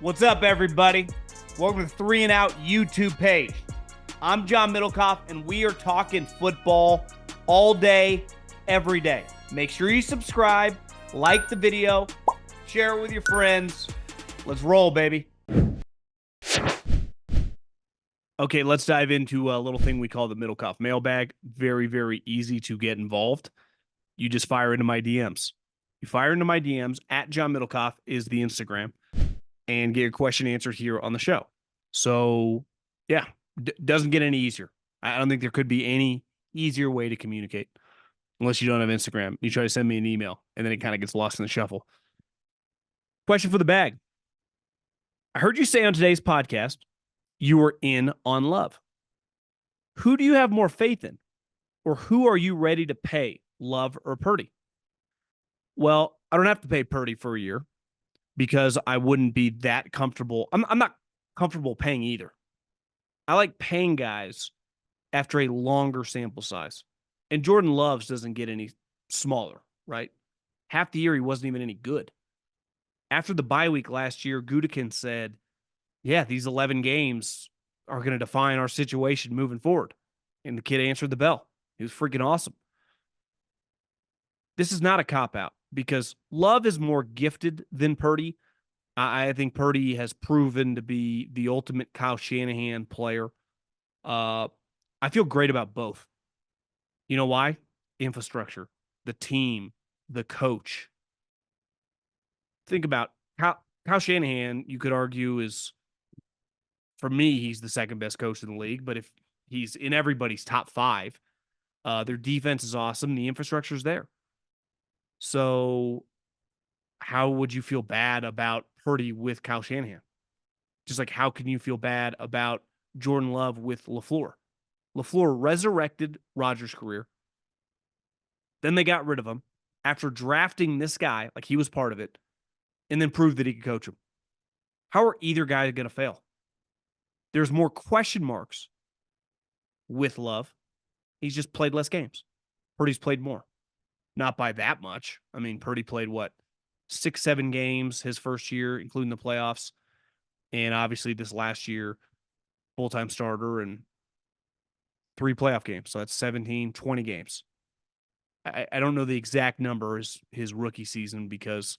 What's up, everybody? Welcome to the 3 and Out YouTube page. I'm John Middlekauff, and we are talking football all day, every day. Make sure you subscribe, like the video, share it with your friends. Let's roll, baby. Okay, let's dive into a little thing we call the Middlekauff mailbag. Very, very easy to get involved. You just fire into my DMs. You fire into my DMs. At John Middlekauff is the Instagram. And get your question answered here on the show. So, yeah, doesn't get any easier. I don't think there could be any easier way to communicate unless you don't have Instagram. You try to send me an email, and then it kind of gets lost in the shuffle. Question for the bag. I heard you say on today's podcast you were in on Love. Who do you have more faith in? Or who are you ready to pay, Love or Purdy? Well, I don't have to pay Purdy for a year, because I wouldn't be that comfortable. I'm not comfortable paying either. I like paying guys after a longer sample size. And Jordan Love's doesn't get any smaller, right? Half the year, he wasn't even any good. After the bye week last year, Gutekunst said, yeah, these 11 games are going to define our situation moving forward. And the kid answered the bell. He was freaking awesome. This is not a cop-out, because Love is more gifted than Purdy. I think Purdy has proven to be the ultimate Kyle Shanahan player. I feel great about both. You know why? Infrastructure, the team, the coach. Think about Kyle Shanahan, you could argue, is, for me, he's the second best coach in the league. But if he's in everybody's top 5, their defense is awesome. The infrastructure is there. So how would you feel bad about Purdy with Kyle Shanahan? Just like, how can you feel bad about Jordan Love with LaFleur? LaFleur resurrected Rodgers' career. Then they got rid of him after drafting this guy, like he was part of it, and then proved that he could coach him. How are either guy going to fail? There's more question marks with Love. He's just played less games. Purdy's played more. Not by that much. I mean, Purdy played, 6-7 games his first year, including the playoffs. And obviously this last year, full-time starter and 3 playoff games. So that's 17, 20 games. I don't know the exact number his rookie season, because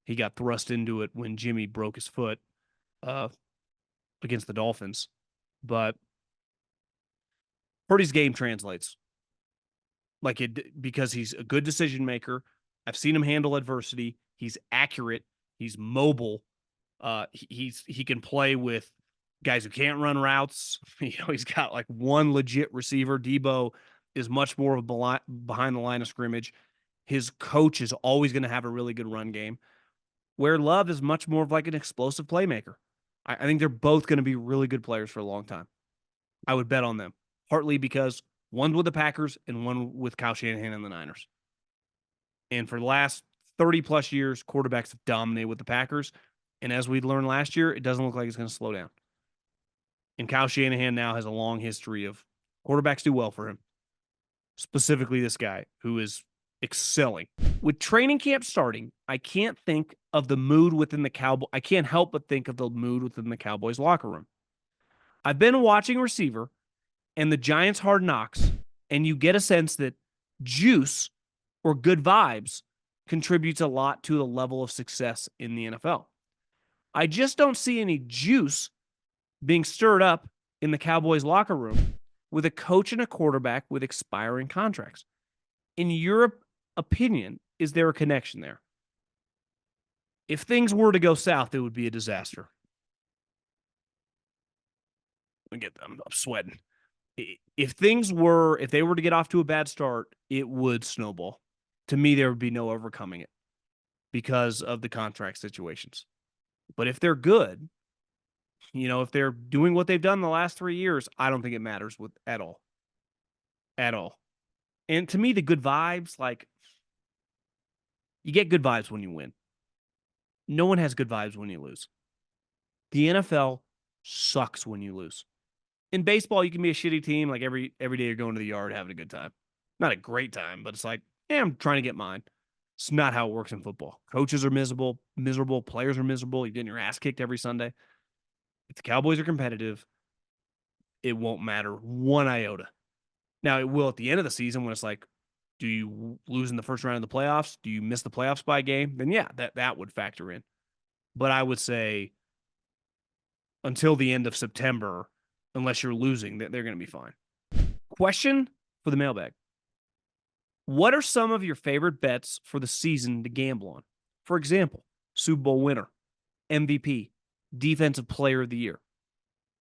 he got thrust into it when Jimmy broke his foot against the Dolphins. But Purdy's game translates. Because he's a good decision maker. I've seen him handle adversity. He's accurate. He's mobile. He can play with guys who can't run routes. He's got one legit receiver. Debo is much more of a behind the line of scrimmage. His coach is always going to have a really good run game, where Love is much more of an explosive playmaker. I think they're both going to be really good players for a long time. I would bet on them, partly because one's with the Packers and one with Kyle Shanahan and the Niners. And for the last 30-plus years, quarterbacks have dominated with the Packers. And as we learned last year, it doesn't look like it's going to slow down. And Kyle Shanahan now has a long history of quarterbacks do well for him. Specifically this guy, who is excelling. With training camp starting, I can't think of the mood within the Cowboys. I can't help but think of the mood within the Cowboys locker room. I've been watching receiver and the Giants Hard Knocks, and you get a sense that juice or good vibes contributes a lot to the level of success in the NFL. I just don't see any juice being stirred up in the Cowboys locker room with a coach and a quarterback with expiring contracts. In your opinion, is there a connection there? If things were to go south, it would be a disaster. I'm sweating. If they were to get off to a bad start, it would snowball. To me, there would be no overcoming it because of the contract situations. But if they're good, if they're doing what they've done the last 3 years, I don't think it matters at all. At all. And to me, the good vibes, you get good vibes when you win. No one has good vibes when you lose. The NFL sucks when you lose. In baseball, you can be a shitty team. Every day you're going to the yard having a good time. Not a great time, but it's I'm trying to get mine. It's not how it works in football. Coaches are miserable. Players are miserable. You're getting your ass kicked every Sunday. If the Cowboys are competitive, it won't matter one iota. Now, it will at the end of the season when it's like, do you lose in the first round of the playoffs? Do you miss the playoffs by a game? Then, yeah, that would factor in. But I would say until the end of September, unless you're losing, they're going to be fine. Question for the mailbag. What are some of your favorite bets for the season to gamble on? For example, Super Bowl winner, MVP, Defensive Player of the Year.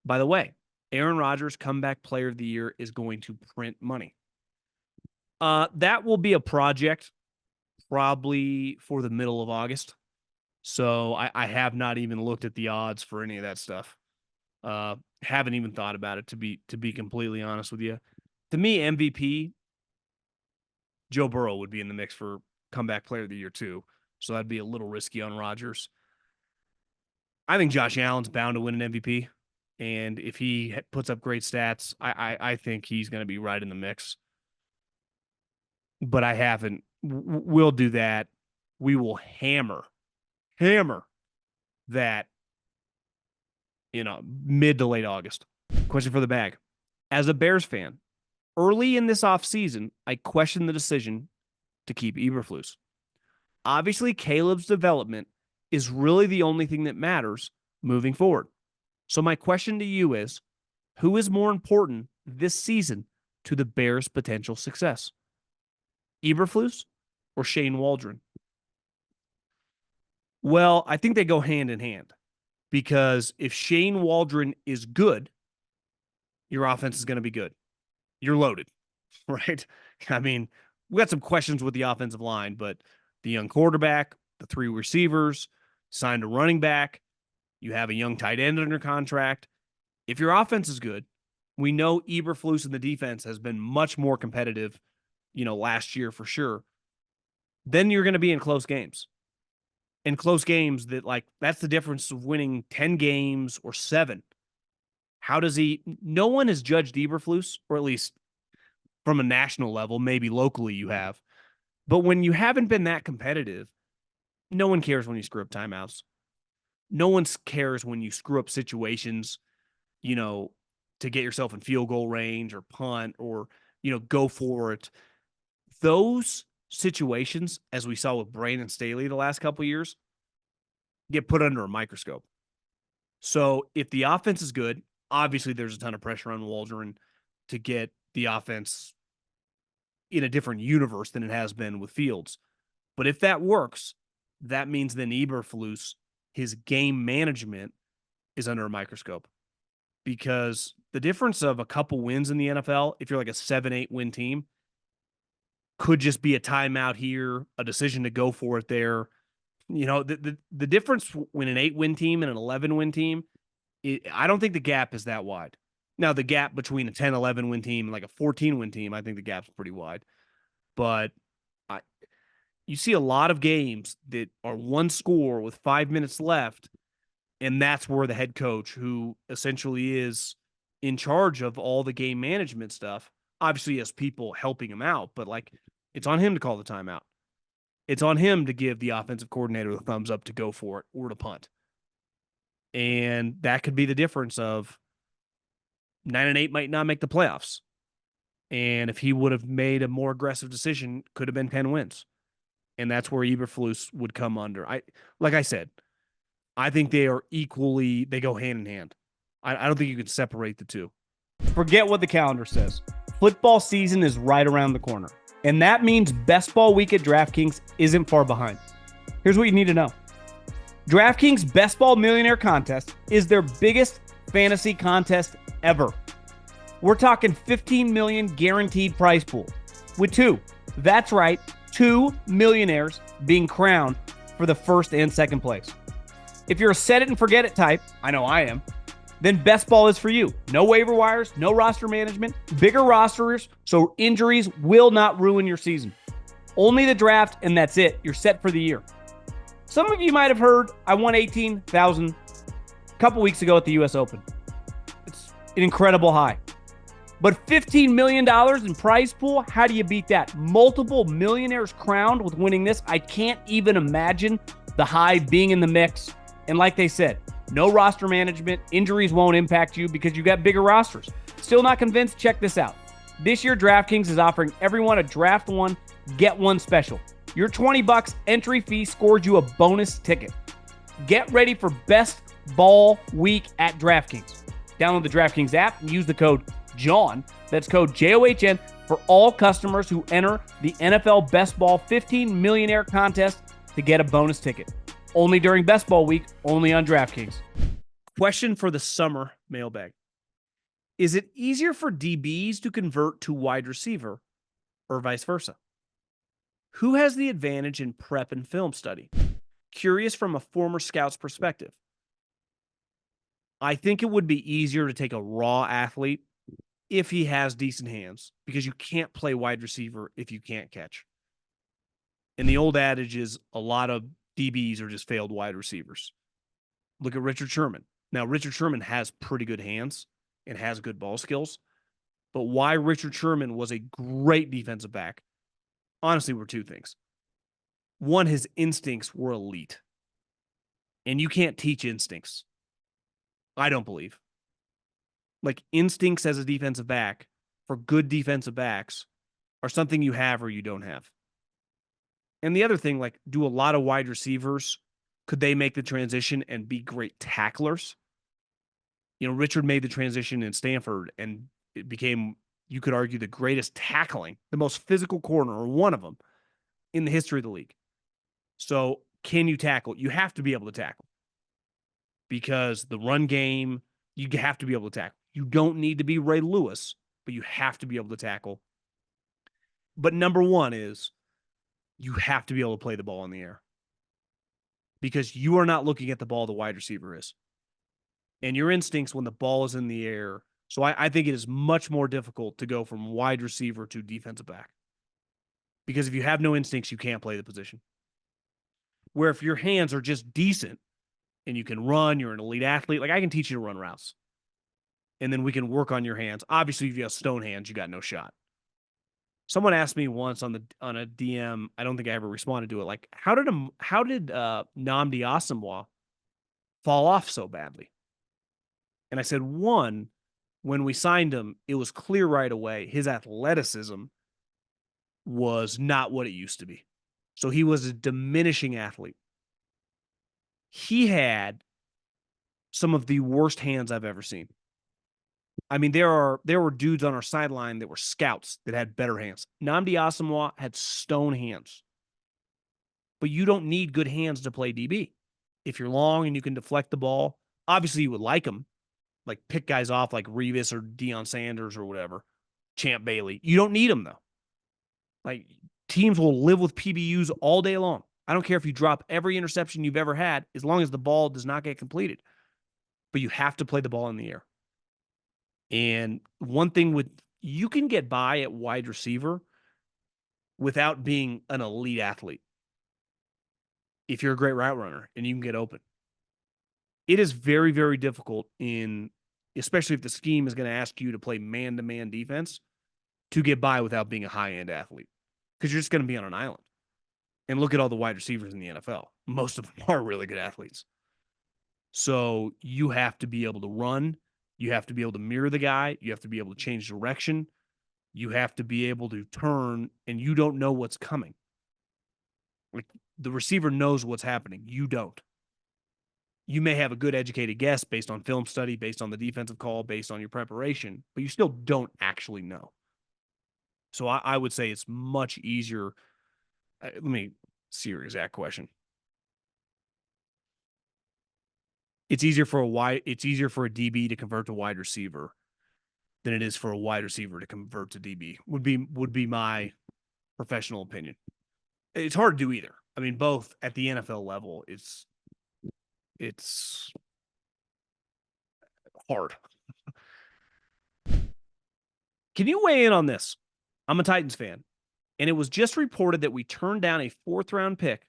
By the way, Aaron Rodgers, Comeback Player of the Year, is going to print money. That will be a project probably for the middle of August. So I have not even looked at the odds for any of that stuff. Haven't even thought about it, to be completely honest with you. To me, MVP, Joe Burrow would be in the mix for Comeback Player of the Year too. So that'd be a little risky on Rodgers. I think Josh Allen's bound to win an MVP. And if he puts up great stats, I think he's going to be right in the mix. But I haven't. We'll do that. We will hammer that, mid to late August. Question for the bag. As a Bears fan, early in this offseason, I questioned the decision to keep Eberflus. Obviously, Caleb's development is really the only thing that matters moving forward. So my question to you is, who is more important this season to the Bears' potential success? Eberflus or Shane Waldron? Well, I think they go hand in hand, because if Shane Waldron is good, your offense is going to be good. You're loaded, right? I mean, we got some questions with the offensive line, but the young quarterback, the 3 receivers, signed a running back, you have a young tight end under contract. If your offense is good, we know Eberflus in the defense has been much more competitive, last year for sure. Then you're going to be in close games. In close games that's the difference of winning 10 games or 7. No one has judged Eberflus, or at least from a national level, maybe locally you have. But when you haven't been that competitive, no one cares when you screw up timeouts. No one cares when you screw up situations, to get yourself in field goal range or punt or, go for it. Those situations, as we saw with Brandon Staley the last couple of years, get put under a microscope. So if the offense is good, obviously there's a ton of pressure on Waldron to get the offense in a different universe than it has been with Fields. But if that works, that means then Eberflus, his game management, is under a microscope. Because the difference of a couple wins in the NFL, if you're like a 7-8 win team, could just be a timeout here, a decision to go for it there. The difference when an 8-win team and an 11-win team, I don't think the gap is that wide. Now, the gap between a 10-11 win team and like a 14-win team, I think the gap's pretty wide. But you see a lot of games that are one score with 5 minutes left, and that's where the head coach, who essentially is in charge of all the game management stuff, obviously has people helping him out, but it's on him to call the timeout. It's on him to give the offensive coordinator the thumbs up to go for it or to punt. And that could be the difference of 9-8 might not make the playoffs. And if he would have made a more aggressive decision, could have been 10 wins. And that's where Eberflus would come under. Like I said, I think they go hand in hand. I don't think you can separate the two. Forget what the calendar says. Football season is right around the corner. And that means Best Ball Week at DraftKings isn't far behind. Here's what you need to know. DraftKings Best Ball Millionaire Contest is their biggest fantasy contest ever. We're talking 15 million guaranteed prize pool with 2 millionaires being crowned for the first and second place. If you're a set it and forget it type, I know I am, then Best Ball is for you. No waiver wires, no roster management, bigger rosters, so injuries will not ruin your season. Only the draft, and that's it. You're set for the year. Some of you might have heard I won $18,000 a couple weeks ago at the U.S. Open. It's an incredible high. But $15 million in prize pool, how do you beat that? Multiple millionaires crowned with winning this. I can't even imagine the high being in the mix. And like they said, no roster management. Injuries won't impact you because you got bigger rosters. Still not convinced? Check this out. This year, DraftKings is offering everyone a draft one, get one special. Your $20 entry fee scores you a bonus ticket. Get ready for best ball week at DraftKings. Download the DraftKings app and use the code JOHN. That's code JOHN for all customers who enter the NFL Best Ball 15 Millionaire Contest to get a bonus ticket. Only during Best Ball week, only on DraftKings. Question for the summer mailbag. Is it easier for DBs to convert to wide receiver or vice versa? Who has the advantage in prep and film study? Curious from a former scout's perspective. I think it would be easier to take a raw athlete if he has decent hands, because you can't play wide receiver if you can't catch. And the old adage is a lot of DBs are just failed wide receivers. Look at Richard Sherman. Now, Richard Sherman has pretty good hands and has good ball skills, but why Richard Sherman was a great defensive back, honestly, were two things. One, his instincts were elite, and you can't teach instincts. I don't believe. Like, instincts as a defensive back for good defensive backs are something you have or you don't have. And the other thing, like, do a lot of wide receivers, could they make the transition and be great tacklers? You know, Richard made the transition in Stanford and it became, you could argue, the greatest tackling, the most physical corner, or one of them, in the history of the league. So can you tackle? You have to be able to tackle, because the run game, you have to be able to tackle. You don't need to be Ray Lewis, but you have to be able to tackle. But number one is you have to be able to play the ball in the air, because you are not looking at the ball the wide receiver is. And your instincts when the ball is in the air. So I think it is much more difficult to go from wide receiver to defensive back, because if you have no instincts, you can't play the position. Where if your hands are just decent and you can run, you're an elite athlete, like I can teach you to run routes, and then we can work on your hands. Obviously, if you have stone hands, you got no shot. Someone asked me once on a DM, I don't think I ever responded to it, like, how did Nnamdi Asomugha fall off so badly? And I said, one, when we signed him, it was clear right away his athleticism was not what it used to be. So he was a diminishing athlete. He had some of the worst hands I've ever seen. I mean, there were dudes on our sideline that were scouts that had better hands. Nnamdi Asomugha had stone hands. But you don't need good hands to play DB. If you're long and you can deflect the ball, obviously you would like them. Like, pick guys off like Revis or Deion Sanders or whatever, Champ Bailey. You don't need them, though. Like, teams will live with PBUs all day long. I don't care if you drop every interception you've ever had, as long as the ball does not get completed. But you have to play the ball in the air. And one thing you can get by at wide receiver without being an elite athlete if you're a great route runner and you can get open. It is very, very difficult, especially if the scheme is going to ask you to play man-to-man defense, to get by without being a high-end athlete, because you're just going to be on an island. And look at all the wide receivers in the NFL. Most of them are really good athletes. So you have to be able to run. You have to be able to mirror the guy. You have to be able to change direction. You have to be able to turn, and you don't know what's coming. Like, the receiver knows what's happening. You don't. You may have a good educated guess based on film study, based on the defensive call, based on your preparation, but you still don't actually know. So I would say it's much easier. Let me see your exact question. It's easier for a DB to convert to wide receiver than it is for a wide receiver to convert to DB. Would be my professional opinion. It's hard to do either. I mean, both at the NFL level, it's hard. Can you weigh in on this? I'm a Titans fan, and it was just reported that we turned down a 4th-round pick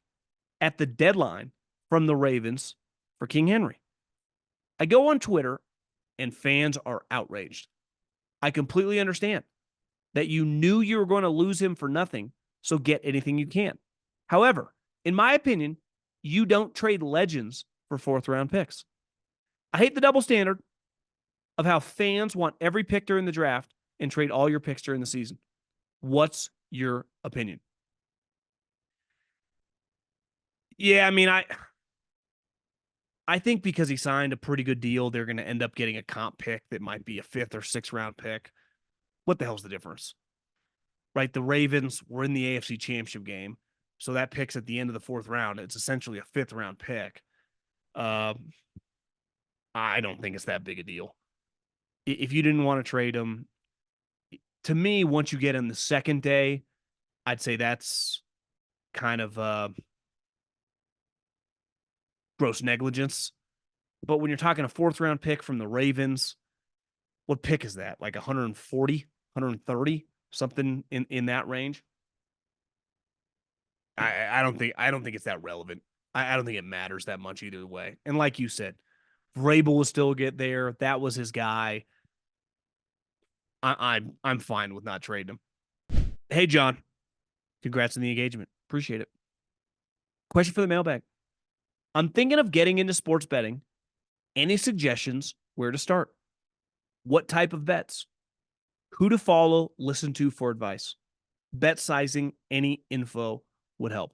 at the deadline from the Ravens for King Henry. I go on Twitter, and fans are outraged. I completely understand that you knew you were going to lose him for nothing, so get anything you can. However, in my opinion, you don't trade legends for fourth-round picks. I hate the double standard of how fans want every pick during the draft and trade all your picks during the season. What's your opinion? Yeah, I mean, I think because he signed a pretty good deal, they're going to end up getting a comp pick that might be a 5th or 6th round pick. What the hell's the difference? Right? The Ravens were in the AFC Championship game, so that pick's at the end of the 4th round. It's essentially a 5th round pick. I don't think it's that big a deal. If you didn't want to trade him, to me, once you get him the second day, I'd say that's kind of gross negligence. But when you're talking a 4th round pick from the Ravens, what pick is that? Like 140, 130, something in that range? I don't think it's that relevant. I don't think it matters that much either way. And like you said, Vrabel will still get there. That was his guy. I'm fine with not trading him. Hey, John, congrats on the engagement. Appreciate it. Question for the mailbag. I'm thinking of getting into sports betting. Any suggestions where to start? What type of bets? Who to follow, listen to for advice? Bet sizing, any info would help.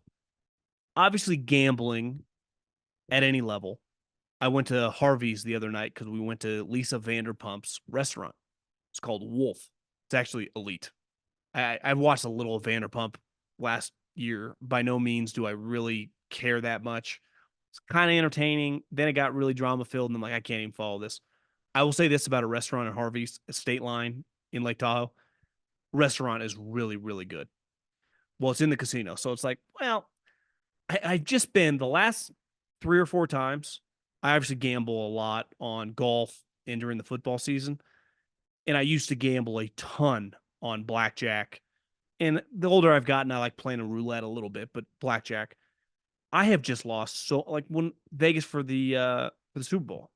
Obviously, gambling at any level. I went to Harvey's the other night because we went to Lisa Vanderpump's restaurant. It's called Wolf. It's actually elite. I've watched a little of Vanderpump last year. By no means do I really care that much. It's kind of entertaining. Then it got really drama filled, and I'm like, I can't even follow this. I will say this about a restaurant at Harvey's, State Line in Lake Tahoe. Restaurant is really, really good. Well, it's in the casino. So it's like, well, I've just been the last 3 or 4 times. I obviously gamble a lot on golf and during the football season. And I used to gamble a ton on blackjack. And the older I've gotten, I like playing a roulette a little bit, but blackjack, I have just lost so like when Vegas for the Super Bowl,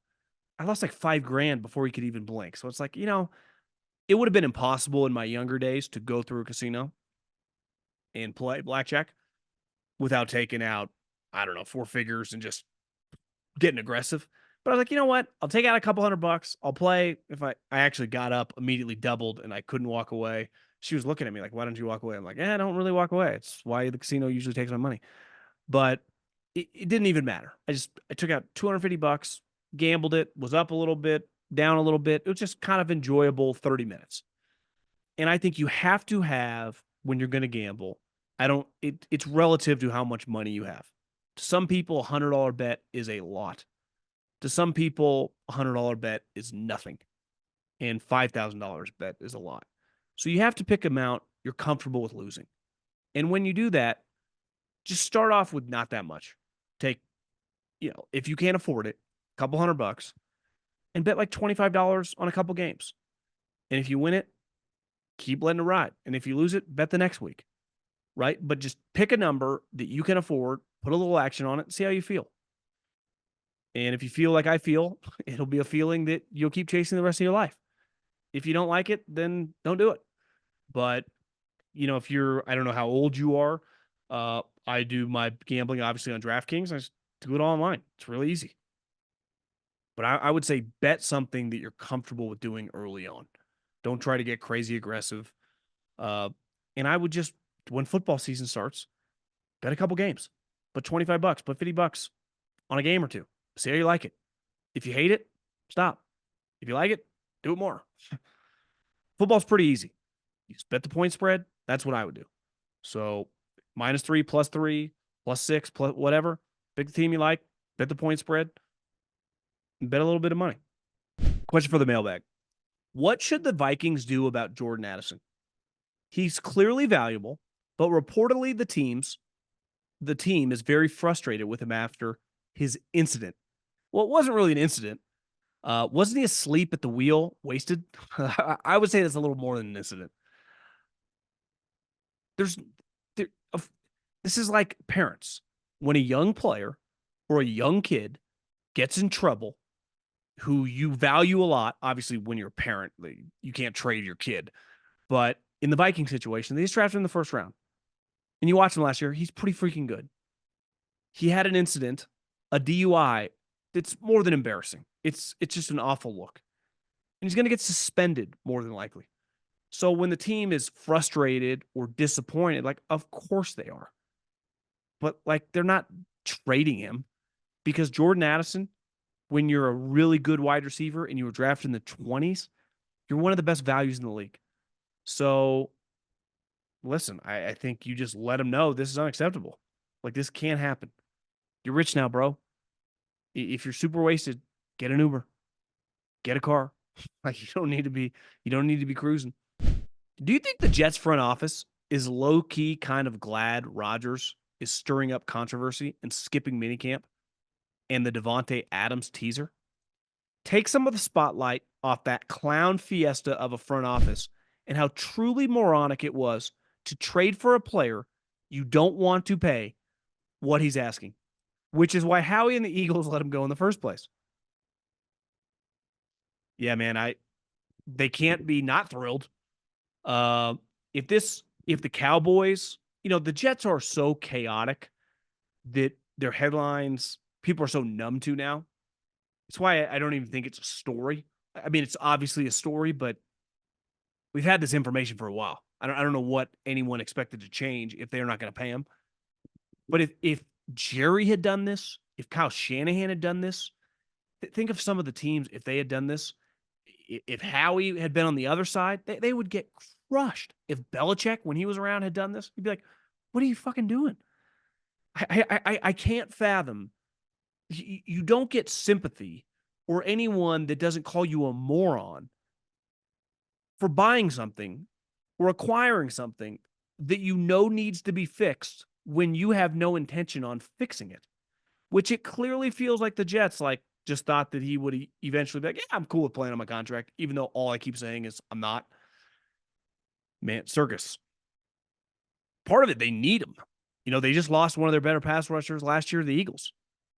I lost like $5,000 before he could even blink. So it's like, it would have been impossible in my younger days to go through a casino and play blackjack without taking out, I don't know, 4 figures and just getting aggressive. But I was like, you know what? I'll take out a couple $100. I'll play. If I actually got up, immediately doubled, and I couldn't walk away. She was looking at me like, why don't you walk away? I'm like, I don't really walk away. It's why the casino usually takes my money. But it didn't even matter. I took out $250, gambled it, was up a little bit, down a little bit. It was just kind of enjoyable 30 minutes. And I think you have to have, when you're going to gamble, it's relative to how much money you have. To some people, a $100 bet is a lot. To some people, a $100 bet is nothing. And $5,000 bet is a lot. So you have to pick an amount you're comfortable with losing. And when you do that, just start off with not that much. Take, if you can't afford it, a couple $100 and bet like $25 on a couple games. And if you win it, keep letting it ride. And if you lose it, bet the next week. Right? But just pick a number that you can afford, put a little action on it, and see how you feel. And if you feel like I feel, it'll be a feeling that you'll keep chasing the rest of your life. If you don't like it, then don't do it. But, if I don't know how old you are. I do my gambling, obviously, on DraftKings. I just do it online. It's really easy. But I would say bet something that you're comfortable with doing early on. Don't try to get crazy aggressive. And I would just, when football season starts, bet a couple games. Put $25, put $50 on a game or two. See how you like it. If you hate it, stop. If you like it, do it more. Football's pretty easy. You just bet the point spread. That's what I would do. So -3, +3, +6, plus whatever. Pick the team you like. Bet the point spread. And bet a little bit of money. Question for the mailbag. What should the Vikings do about Jordan Addison? He's clearly valuable, but reportedly the team is very frustrated with him after his incident. Well, it wasn't really an incident. Wasn't he asleep at the wheel, wasted? I would say that's a little more than an incident. This is like parents. When a young player or a young kid gets in trouble, who you value a lot. Obviously, when you're a parent, you can't trade your kid. But in the Viking situation, they just drafted him in the first round. And you watched him last year, he's pretty freaking good. He had an incident, a DUI, that's more than embarrassing. It's just an awful look. And he's going to get suspended more than likely. So when the team is frustrated or disappointed, like, of course they are. But, like, they're not trading him because Jordan Addison, when you're a really good wide receiver and you were drafted in the 20s, you're one of the best values in the league. So, listen, I think you just let him know this is unacceptable. Like, this can't happen. You're rich now, bro. If you're super wasted, get an Uber, get a car. Like, you don't need to be cruising. Do you think the Jets front office is low key kind of glad Rodgers is stirring up controversy and skipping minicamp and the Devontae Adams teaser? Take some of the spotlight off that clown fiesta of a front office and how truly moronic it was to trade for a player you don't want to pay what he's asking, which is why Howie and the Eagles let him go in the first place. Yeah, man, they can't be not thrilled. If the Cowboys, the Jets are so chaotic that their headlines, people are so numb to now. It's why I don't even think it's a story. I mean, it's obviously a story, but we've had this information for a while. I don't know what anyone expected to change if they're not going to pay him. But if Jerry had done this, if Kyle Shanahan had done this, think of some of the teams if they had done this. If Howie had been on the other side, they would get crushed. If Belichick, when he was around, had done this, he'd be like, "What are you fucking doing?" I can't fathom. You don't get sympathy or anyone that doesn't call you a moron for buying something or acquiring something that needs to be fixed when you have no intention on fixing it, which it clearly feels like the Jets just thought that he would eventually be like, yeah, I'm cool with playing on my contract, even though all I keep saying is I'm not. Man, circus. Part of it, they need him. They just lost one of their better pass rushers last year, the Eagles.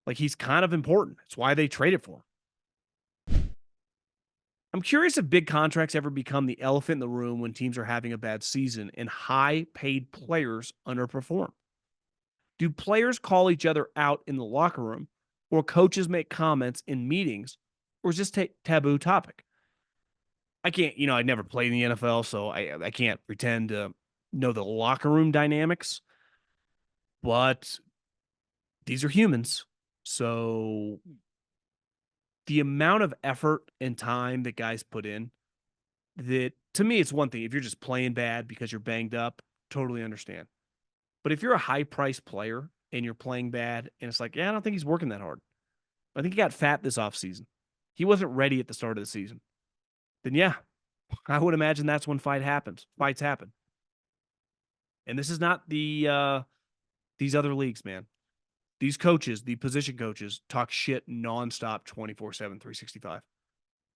Like, he's kind of important. It's why they traded for him. I'm curious if big contracts ever become the elephant in the room when teams are having a bad season and high-paid players underperform. Do players call each other out in the locker room, or coaches make comments in meetings, or is this taboo topic? I can't, I never played in the NFL, so I can't pretend to know the locker room dynamics, but these are humans. So the amount of effort and time that guys put in, that to me, it's one thing. If you're just playing bad because you're banged up, totally understand. But if you're a high-priced player and you're playing bad, and it's like, yeah, I don't think he's working that hard. I think he got fat this offseason. He wasn't ready at the start of the season. Then, yeah, I would imagine that's when fights happen. And this is not these other leagues, man. These coaches, the position coaches, talk shit nonstop 24/7, 365.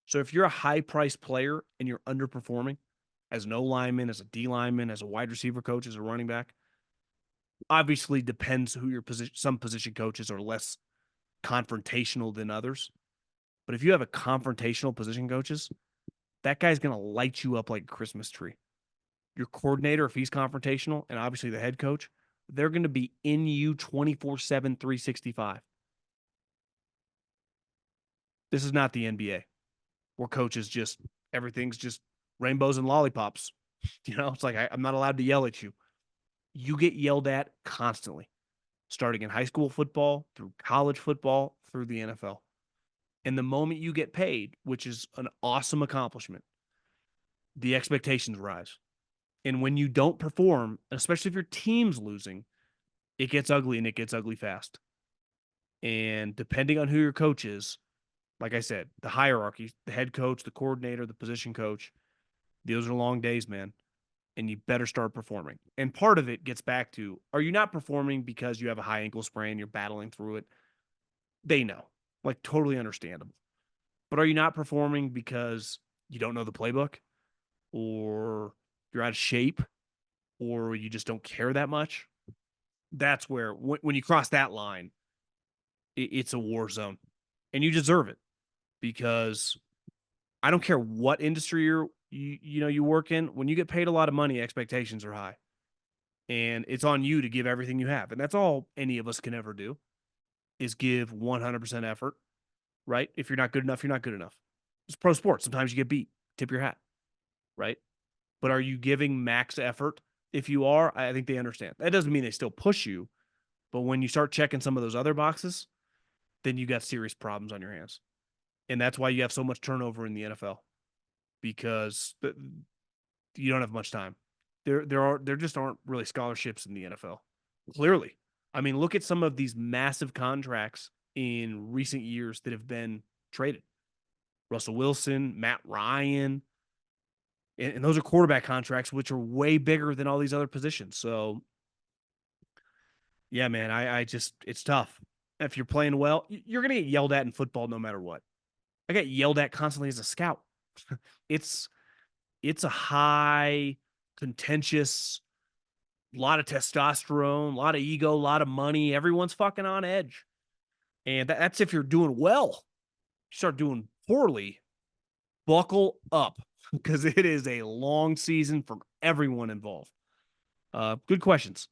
So if you're a high-priced player and you're underperforming as an O-lineman, as a D-lineman, as a wide receiver coach, as a running back, obviously depends who your position. Some position coaches are less confrontational than others. But if you have a confrontational position coaches, that guy's going to light you up like a Christmas tree. Your coordinator, if he's confrontational, and obviously the head coach, they're going to be in you 24/7, 365. This is not the NBA where coaches everything's just rainbows and lollipops. It's like, I'm not allowed to yell at you. You get yelled at constantly, starting in high school football, through college football, through the NFL. And the moment you get paid, which is an awesome accomplishment, the expectations rise. And when you don't perform, especially if your team's losing, it gets ugly, and it gets ugly fast. And depending on who your coach is, like I said, the hierarchy, the head coach, the coordinator, the position coach, those are long days, man. And you better start performing. And part of it gets back to, are you not performing because you have a high ankle sprain, you're battling through it? They know. Like, totally understandable. But are you not performing because you don't know the playbook, or you're out of shape, or you just don't care that much? That's where, when you cross that line, it's a war zone. And you deserve it, because I don't care what industry you work in. When you get paid a lot of money, expectations are high, and it's on you to give everything you have. And that's all any of us can ever do is give 100% effort, right? If you're not good enough, you're not good enough. It's pro sports. Sometimes you get beat. Tip your hat, right? But are you giving max effort? If you are, I think they understand. That doesn't mean they still push you, but when you start checking some of those other boxes, then you got serious problems on your hands. And that's why you have so much turnover in the NFL, because you don't have much time. There just aren't really scholarships in the NFL. Clearly. I mean, look at some of these massive contracts in recent years that have been traded. Russell Wilson, Matt Ryan, and those are quarterback contracts, which are way bigger than all these other positions. So, yeah, man, I just, it's tough. If you're playing well, you're going to get yelled at in football no matter what. I get yelled at constantly as a scout. it's a high, contentious, lot of testosterone, a lot of ego, a lot of money. Everyone's fucking on edge. And that's if you're doing well. You start doing poorly, buckle up, because it is a long season for everyone involved. Good questions.